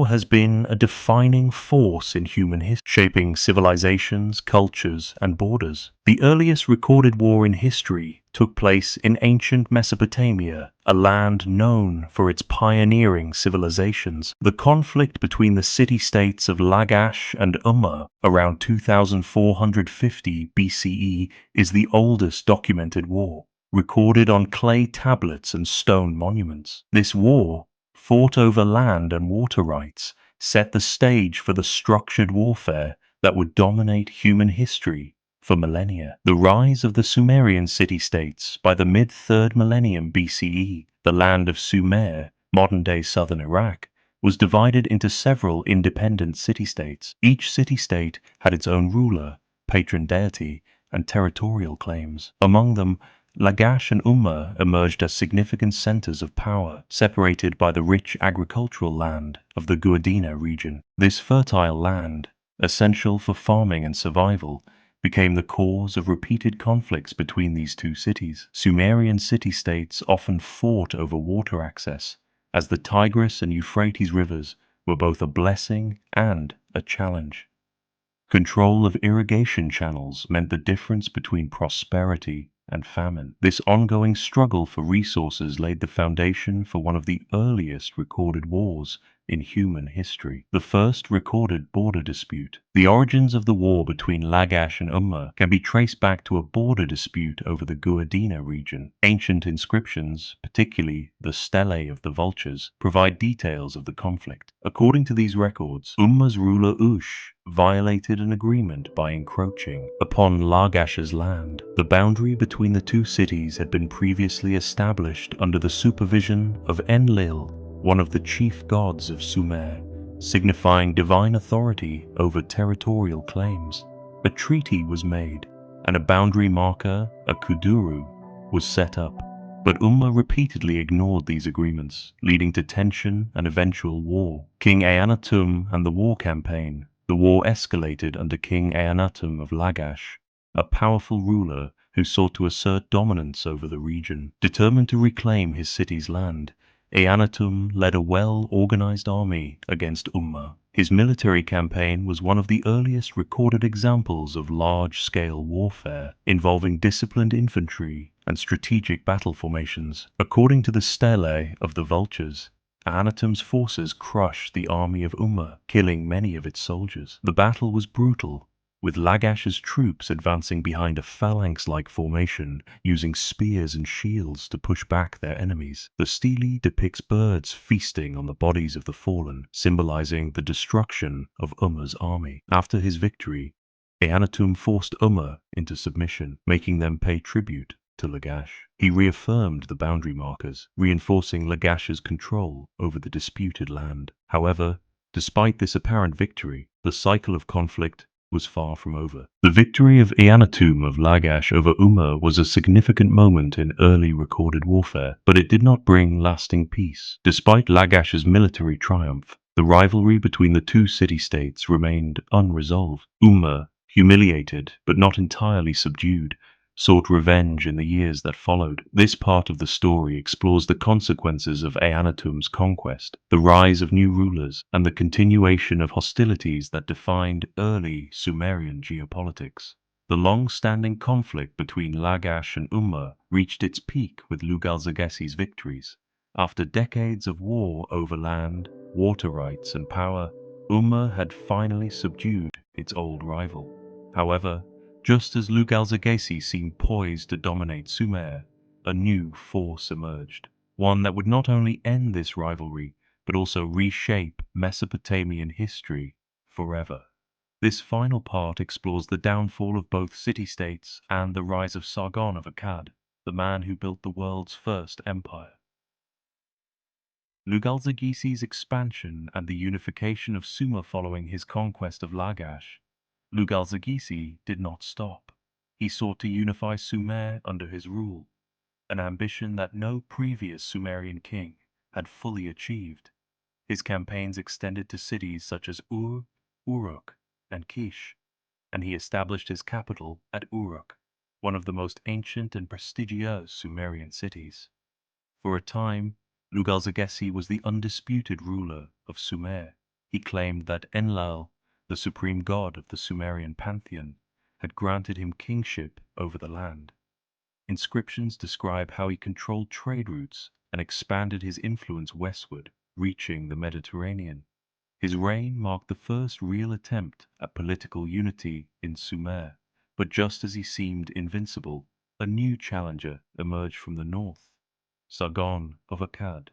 war has been a defining force in human history, shaping civilizations, cultures, and borders. The earliest recorded war in history took place in ancient Mesopotamia, a land known for its pioneering civilizations. The conflict between the city-states of Lagash and Umma around 2450 BCE is the oldest documented war, recorded on clay tablets and stone monuments. This war, fought over land and water rights, set the stage for the structured warfare that would dominate human history for millennia. The rise of the Sumerian city-states by the mid-3rd millennium BCE, the land of Sumer, modern-day southern Iraq, was divided into several independent city-states. Each city-state had its own ruler, patron deity, and territorial claims. Among them, Lagash and Umma emerged as significant centers of power, separated by the rich agricultural land of the Guadina region. This fertile land, essential for farming and survival, became the cause of repeated conflicts between these two cities. Sumerian city-states often fought over water access, as the Tigris and Euphrates rivers were both a blessing and a challenge. Control of irrigation channels meant the difference between prosperity and famine. This ongoing struggle for resources laid the foundation for one of the earliest recorded wars in human history, the first recorded border dispute. The origins of the war between Lagash and Umma can be traced back to a border dispute over the Guadina region. Ancient inscriptions, particularly the Stele of the Vultures, provide details of the conflict. According to these records, Umma's ruler Ush violated an agreement by encroaching upon Lagash's land. The boundary between the two cities had been previously established under the supervision of Enlil, one of the chief gods of Sumer, signifying divine authority over territorial claims. A treaty was made, and a boundary marker, a kuduru, was set up. But Umma repeatedly ignored these agreements, leading to tension and eventual war. King Eannatum and the war campaign. The war escalated under King Eannatum of Lagash, a powerful ruler who sought to assert dominance over the region. Determined to reclaim his city's land, Eannatum led a well-organized army against Umma. His military campaign was one of the earliest recorded examples of large-scale warfare, involving disciplined infantry and strategic battle formations. According to the Stele of the Vultures, Eannatum's forces crushed the army of Umma, killing many of its soldiers. The battle was brutal, with Lagash's troops advancing behind a phalanx-like formation, using spears and shields to push back their enemies. The Stele depicts birds feasting on the bodies of the fallen, symbolizing the destruction of Umma's army. After his victory, Eannatum forced Umma into submission, making them pay tribute to Lagash. He reaffirmed the boundary markers, reinforcing Lagash's control over the disputed land. However, despite this apparent victory, the cycle of conflict was far from over. The victory of Eannatum of Lagash over Umma was a significant moment in early recorded warfare, but it did not bring lasting peace. Despite Lagash's military triumph, the rivalry between the two city-states remained unresolved. Umma, humiliated but not entirely subdued, sought revenge in the years that followed. This part of the story explores the consequences of Eannatum's conquest, the rise of new rulers, and the continuation of hostilities that defined early Sumerian geopolitics. The long-standing conflict between Lagash and Umma reached its peak with Lugalzagesi's victories. After decades of war over land, water rights, and power, Umma had finally subdued its old rival. However, just as Lugalzagesi seemed poised to dominate Sumer, a new force emerged, one that would not only end this rivalry, but also reshape Mesopotamian history forever. This final part explores the downfall of both city-states and the rise of Sargon of Akkad, the man who built the world's first empire. Lugalzagesi's expansion and the unification of Sumer following his conquest of Lagash. Lugalzagesi did not stop. He sought to unify Sumer under his rule, an ambition that no previous Sumerian king had fully achieved. His campaigns extended to cities such as Ur, Uruk, and Kish, and he established his capital at Uruk, one of the most ancient and prestigious Sumerian cities. For a time, Lugalzagesi was the undisputed ruler of Sumer, He claimed that Enlil, the supreme god of the Sumerian pantheon, had granted him kingship over the land. Inscriptions describe how he controlled trade routes and expanded his influence westward, reaching the Mediterranean. His reign marked the first real attempt at political unity in Sumer, but just as he seemed invincible, a new challenger emerged from the north, Sargon of Akkad,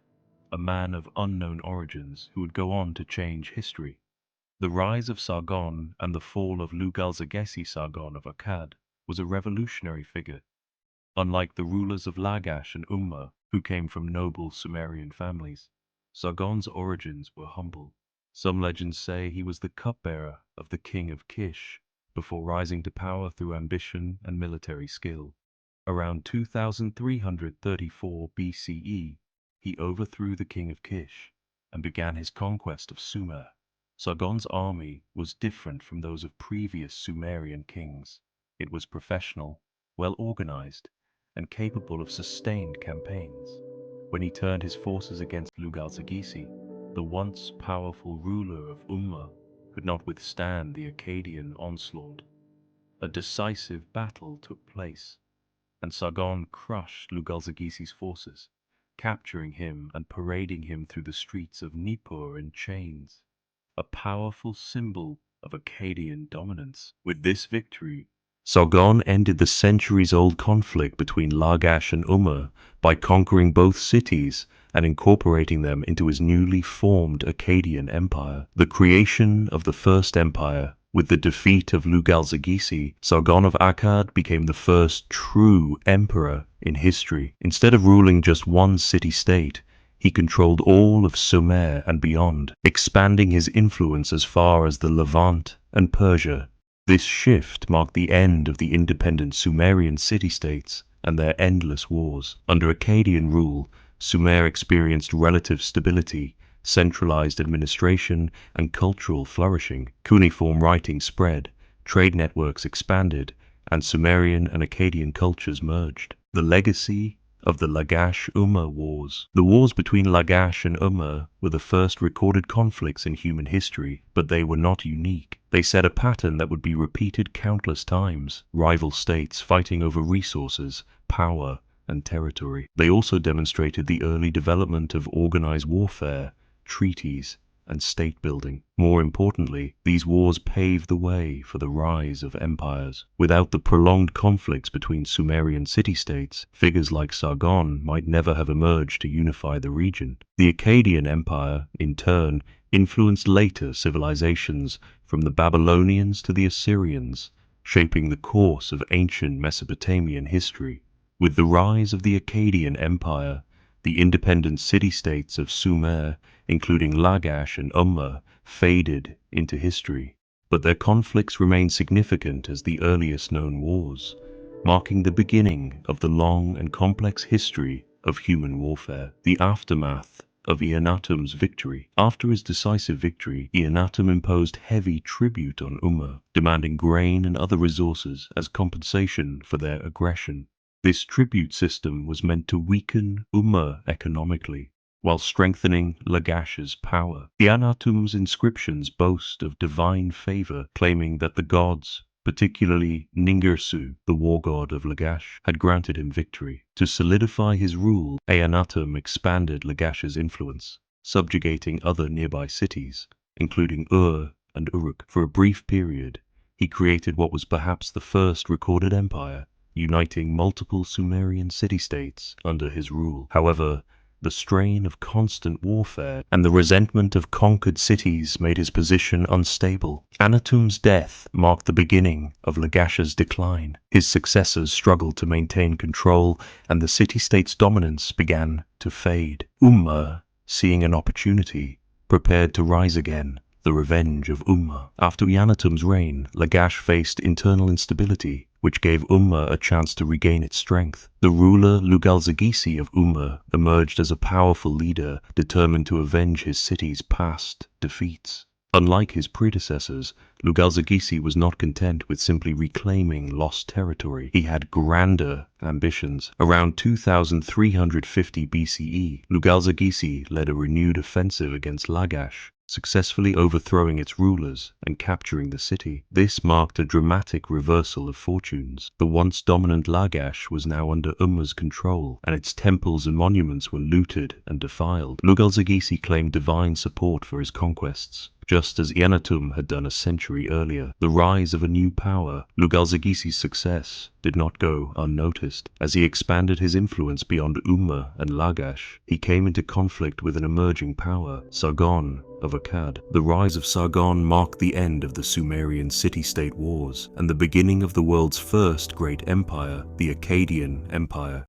a man of unknown origins who would go on to change history. The rise of Sargon and the fall of Lugalzagesi Sargon of Akkad was a revolutionary figure. Unlike the rulers of Lagash and Umma, who came from noble Sumerian families, Sargon's origins were humble. Some legends say he was the cupbearer of the king of Kish, before rising to power through ambition and military skill. Around 2334 BCE, he overthrew the king of Kish and began his conquest of Sumer. Sargon's army was different from those of previous Sumerian kings. It was professional, well organized, and capable of sustained campaigns. When he turned his forces against Lugalzagesi, the once powerful ruler of Umma could not withstand the Akkadian onslaught. A decisive battle took place, and Sargon crushed Lugalzagesi's forces, capturing him and parading him through the streets of Nippur in chains, a powerful symbol of Akkadian dominance. With this victory, Sargon ended the centuries-old conflict between Lagash and Umma by conquering both cities and incorporating them into his newly formed Akkadian Empire. The creation of the First Empire. With the defeat of Lugalzagesi, Sargon of Akkad became the first true emperor in history. Instead of ruling just one city-state, he controlled all of Sumer and beyond, expanding his influence as far as the Levant and Persia. This shift marked the end of the independent Sumerian city-states and their endless wars. Under Akkadian rule, Sumer experienced relative stability, centralized administration, and cultural flourishing. Cuneiform writing spread, trade networks expanded, and Sumerian and Akkadian cultures merged. The legacy of the Lagash-Umma Wars. The wars between Lagash and Umma were the first recorded conflicts in human history, but they were not unique. They set a pattern that would be repeated countless times, rival states fighting over resources, power, and territory. They also demonstrated the early development of organized warfare, treaties, and state building. More importantly, these wars paved the way for the rise of empires. Without the prolonged conflicts between Sumerian city-states, figures like Sargon might never have emerged to unify the region. The Akkadian Empire, in turn, influenced later civilizations from the Babylonians to the Assyrians, shaping the course of ancient Mesopotamian history. With the rise of the Akkadian Empire, the independent city-states of Sumer, including Lagash and Umma, faded into history, but their conflicts remain significant as the earliest known wars, marking the beginning of the long and complex history of human warfare. The aftermath of Eannatum's victory. After his decisive victory, Eannatum imposed heavy tribute on Umma, demanding grain and other resources as compensation for their aggression. This tribute system was meant to weaken Umma economically, while strengthening Lagash's power. Eannatum's inscriptions boast of divine favor, claiming that the gods, particularly Ningirsu, the war god of Lagash, had granted him victory. To solidify his rule, Eannatum expanded Lagash's influence, subjugating other nearby cities, including Ur and Uruk. For a brief period, he created what was perhaps the first recorded empire, uniting multiple Sumerian city-states under his rule. However, the strain of constant warfare and the resentment of conquered cities made his position unstable. Eannatum's death marked the beginning of Lagash's decline. His successors struggled to maintain control, and the city-state's dominance began to fade. Umma, seeing an opportunity, prepared to rise again. The revenge of Umma. After Eannatum's reign, Lagash faced internal instability, which gave Umma a chance to regain its strength. The ruler Lugalzagesi of Umma emerged as a powerful leader, determined to avenge his city's past defeats. Unlike his predecessors, Lugalzagesi was not content with simply reclaiming lost territory. He had grander ambitions. Around 2350 BCE, Lugalzagesi led a renewed offensive against Lagash, successfully overthrowing its rulers and capturing the city. This marked a dramatic reversal of fortunes. The once dominant Lagash was now under Umma's control, and its temples and monuments were looted and defiled. Lugalzagisi claimed divine support for his conquests, just as Eannatum had done a century earlier. The rise of a new power, Lugalzagisi's success, did not go unnoticed. As he expanded his influence beyond Umma and Lagash, he came into conflict with an emerging power, Sargon of Akkad. The rise of Sargon marked the end of the Sumerian city-state wars and the beginning of the world's first great empire, the Akkadian Empire.